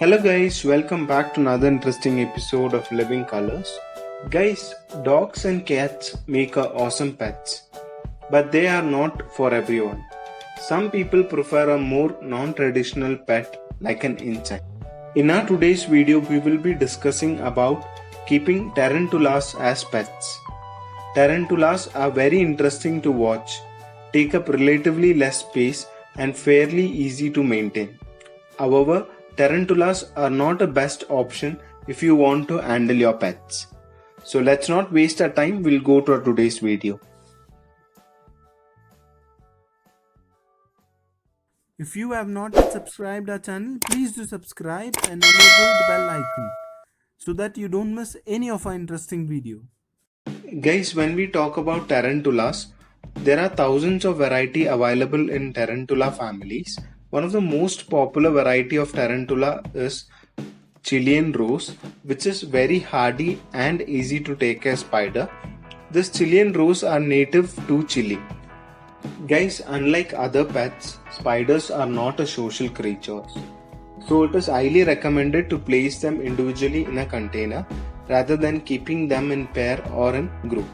Hello guys, welcome back to another interesting episode of Living Colors. Guys, dogs and cats make awesome pets, but they are not for everyone. Some people prefer a more non-traditional pet like an insect. In our today's video, we will be discussing about keeping tarantulas as pets. Tarantulas are very interesting to watch, take up relatively less space and fairly easy to maintain. However, tarantulas are not a best option if you want to handle your pets. So let's not waste our time, we'll go to our today's video. If you have not yet subscribed our channel, please do subscribe and enable the bell icon so that you don't miss any of our interesting video. Guys, when we talk about tarantulas, there are thousands of variety available in tarantula families. One of the most popular variety of tarantula is Chilean rose, which is very hardy and easy to take as spider. This Chilean rose are native to Chile. Guys, unlike other pets, spiders are not a social creatures. So it is highly recommended to place them individually in a container rather than keeping them in pair or in group.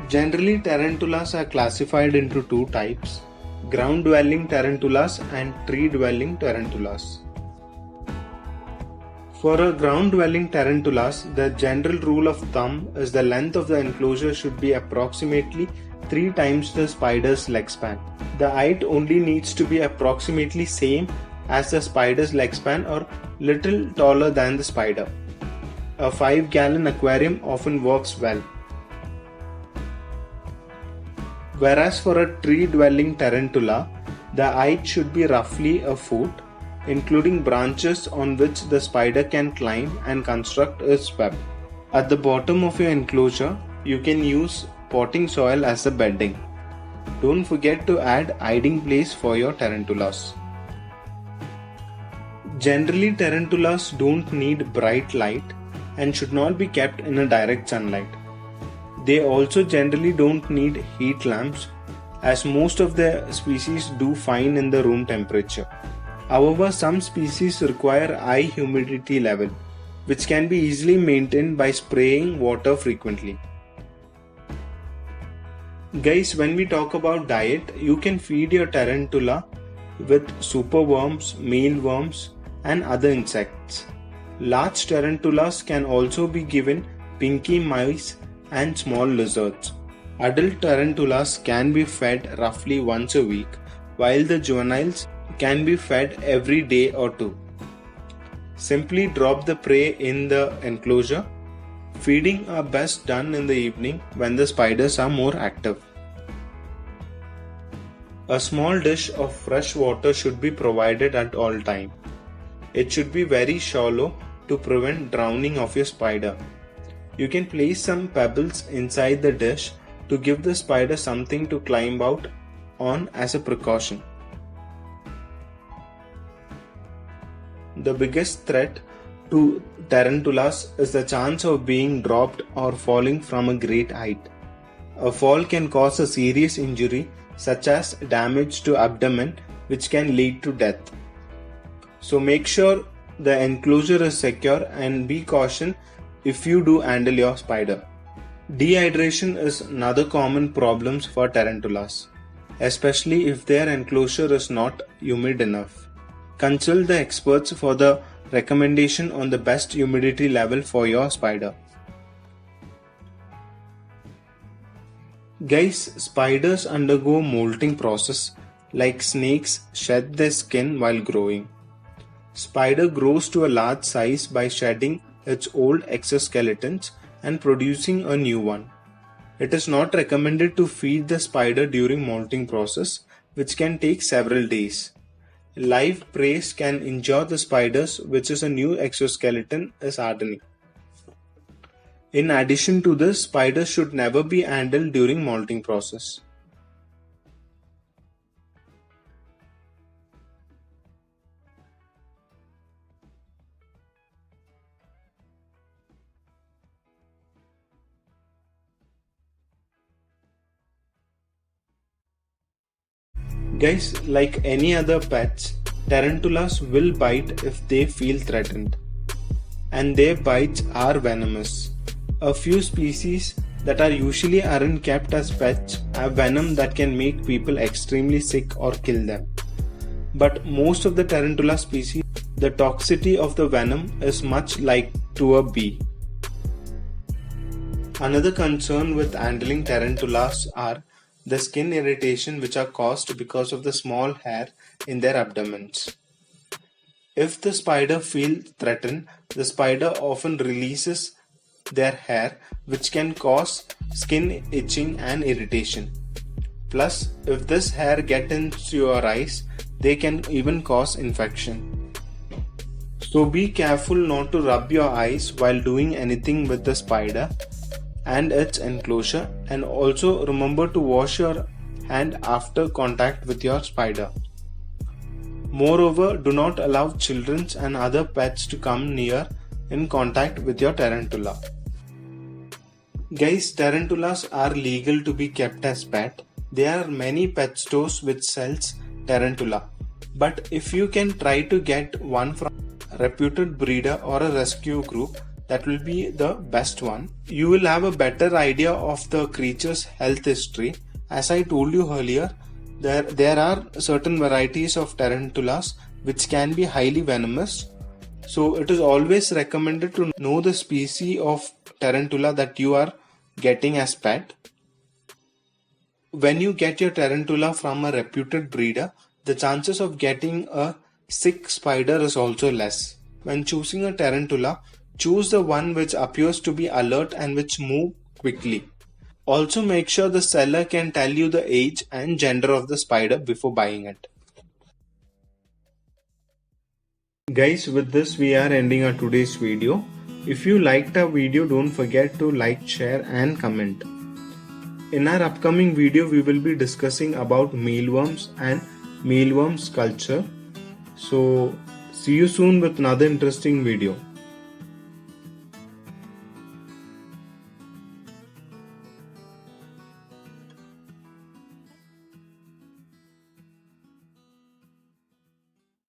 Generally, tarantulas are classified into two types: ground-dwelling tarantulas and tree-dwelling tarantulas. For a ground-dwelling tarantulas, the general rule of thumb is the length of the enclosure should be approximately 3 times the spider's leg span. The height only needs to be approximately same as the spider's leg span or little taller than the spider. A 5-gallon aquarium often works well. Whereas for a tree-dwelling tarantula, the height should be roughly a foot, including branches on which the spider can climb and construct its web. At the bottom of your enclosure, you can use potting soil as the bedding. Don't forget to add hiding place for your tarantulas. Generally, tarantulas don't need bright light and should not be kept in a direct sunlight. They also generally don't need heat lamps, as most of the species do fine in the room temperature. However, some species require high humidity level, which can be easily maintained by spraying water frequently. Guys, when we talk about diet, you can feed your tarantula with superworms, mealworms, and other insects. Large tarantulas can also be given pinky mice and small lizards. Adult tarantulas can be fed roughly once a week, while the juveniles can be fed every day or two. Simply drop the prey in the enclosure. Feeding are best done in the evening when the spiders are more active. A small dish of fresh water should be provided at all time. It should be very shallow to prevent drowning of your spider. You can place some pebbles inside the dish to give the spider something to climb out on as a precaution. The biggest threat to tarantulas is the chance of being dropped or falling from a great height. A fall can cause a serious injury such as damage to abdomen, which can lead to death. So make sure the enclosure is secure and be cautious if you do handle your spider. Dehydration is another common problem for tarantulas, especially if their enclosure is not humid enough. Consult the experts for the recommendation on the best humidity level for your spider. Guys, spiders undergo molting process like snakes shed their skin while growing. Spider grows to a large size by shedding its old exoskeletons and producing a new one. It is not recommended to feed the spider during molting process, which can take several days. Live prey can injure the spiders, which is a new exoskeleton is hardening. In addition to this, spiders should never be handled during molting process. Guys, like any other pets, Tarantulas will bite if they feel threatened, and their bites are venomous. A few species that are usually aren't kept as pets have venom that can make people extremely sick or kill them. But most of the tarantula species, the toxicity of the venom is much like to a bee. Another concern with handling tarantulas are the skin irritation which are caused because of the small hair in their abdomens. If the spider feels threatened, the spider often releases their hair, which can cause skin itching and irritation. Plus, if this hair gets into your eyes, they can even cause infection. So be careful not to rub your eyes while doing anything with the spider and its enclosure, and also remember to wash your hand after contact with your spider. Moreover, do not allow children and other pets to come near in contact with your tarantula. Guys, tarantulas are legal to be kept as pet. There are many pet stores which sells tarantula. But if you can try to get one from a reputed breeder or a rescue group, that will be the best one. You will have a better idea of the creature's health history. As I told you earlier, there are certain varieties of tarantulas which can be highly venomous. So it is always recommended to know the species of tarantula that you are getting as pet. When you get your tarantula from a reputed breeder, the chances of getting a sick spider is also less. When choosing a tarantula, choose the one which appears to be alert and which move quickly. Also make sure the seller can tell you the age and gender of the spider before buying it. Guys, with this we are ending our today's video. If you liked our video, don't forget to like, share and comment. In our upcoming video, we will be discussing about mealworms and mealworms culture. So see you soon with another interesting video.